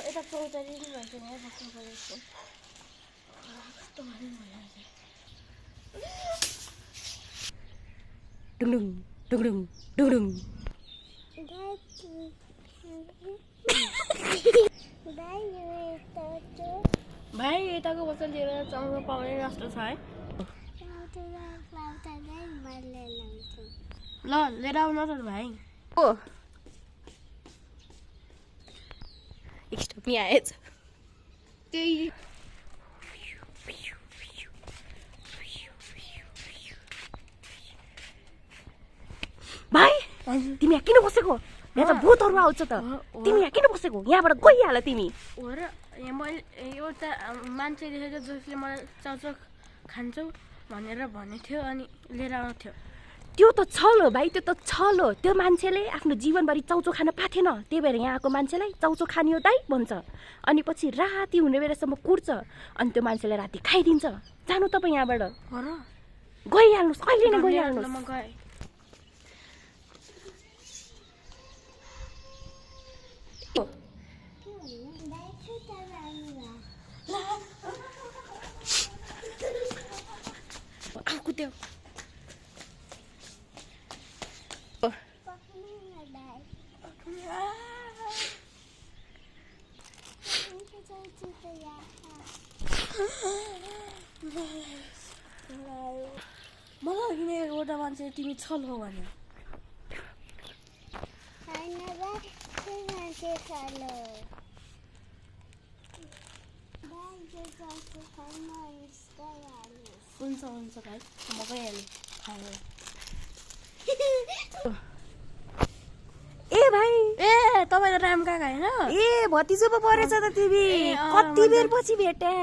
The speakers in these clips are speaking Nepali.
यता चौतारी नि भन्छ नि बस्नु परेको कस्तो भने भइरहेछ डुङडुङ डुङडुङ डुङडुङ भाइ यताको बच्चा लिएर चाउरो पाउने जस्तो छ है ल लिएर आउन त भाइ ओ एकस्ट्रा आएछ त्यही भाइ तिमी यहाँ किन बसेको यहाँ त भूतहरू आउँछ त तिमी यहाँ किन बसेको यहाँबाट गइहाल तिमी हो र यहाँ मैले एउटा मान्छे देखेको जसले मलाई चाउचाउ खान्छौ भनेर भनेको थियो अनि लिएर आउनु थियो त्यो त छल हो भाइ त्यो त छल हो त्यो मान्छेले आफ्नो जीवनभरि चाउचो खान पाथेन त्यही भएर यहाँ आएको मान्छेलाई चाउचो खाने हो दाइ भन्छ अनि पछि राति हुने बेलासम्म कुर्छ अनि त्यो मान्छेले राति खाइदिन्छ जानु तपाईँ यहाँबाट हो र गइहाल्नुहोस् अहिले नै गइहाल्नुहोस् म गएँ कुद्यो मलाई किन एउटा मान्छे तिमी छल हो भन्यो हुन्छ हुन्छ भाइ म गइहालेँ खाएर ए भाइ ए तपाईँ त राम काका होइन ए भतिजो पो परेछ त तिमी कति बेर पछि भेटे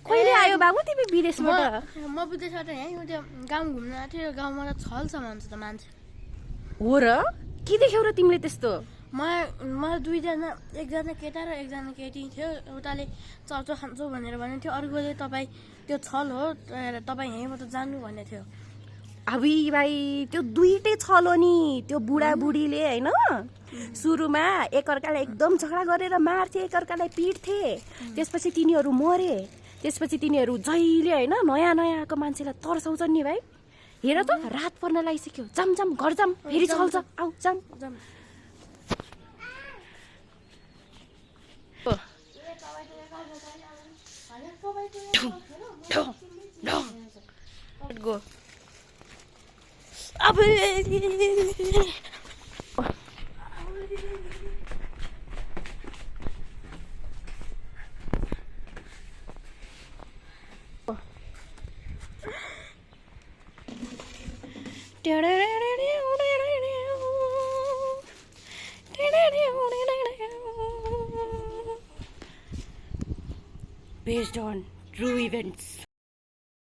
कहिले आयो बाबु तिमी विदेशबाट म विदेशबाट यहीँ त्यो गाउँ घुम्न आएको थियो गाउँमा त छल छ भन्छ त मान्छे हो र के देख्यौ र तिमीले त्यस्तो मलाई दुईजना एकजना केटा र एकजना केटी थियो एउटाले चाउचाउ खान्छौ भनेर भनेको थियो अर्कोले तपाईँ त्यो छल हो तपाईँ यहीँबाट जानु भन्ने थियो अबि भाइ त्यो दुईटै छल हो नि त्यो बुढाबुढीले होइन सुरुमा एकअर्कालाई एकदम झगडा गरेर मार्थे एकअर्कालाई पिट्थे त्यसपछि तिनीहरू मरे त्यसपछि तिनीहरू जहिले होइन नयाँ नयाँ आएको मान्छेलाई तर्साउँछन् नि भाइ हेर त रात पर्न लागिसक्यो जाम जाम घर जाम फेरि चल्छ आऊ जाम जाम go अब based on true events.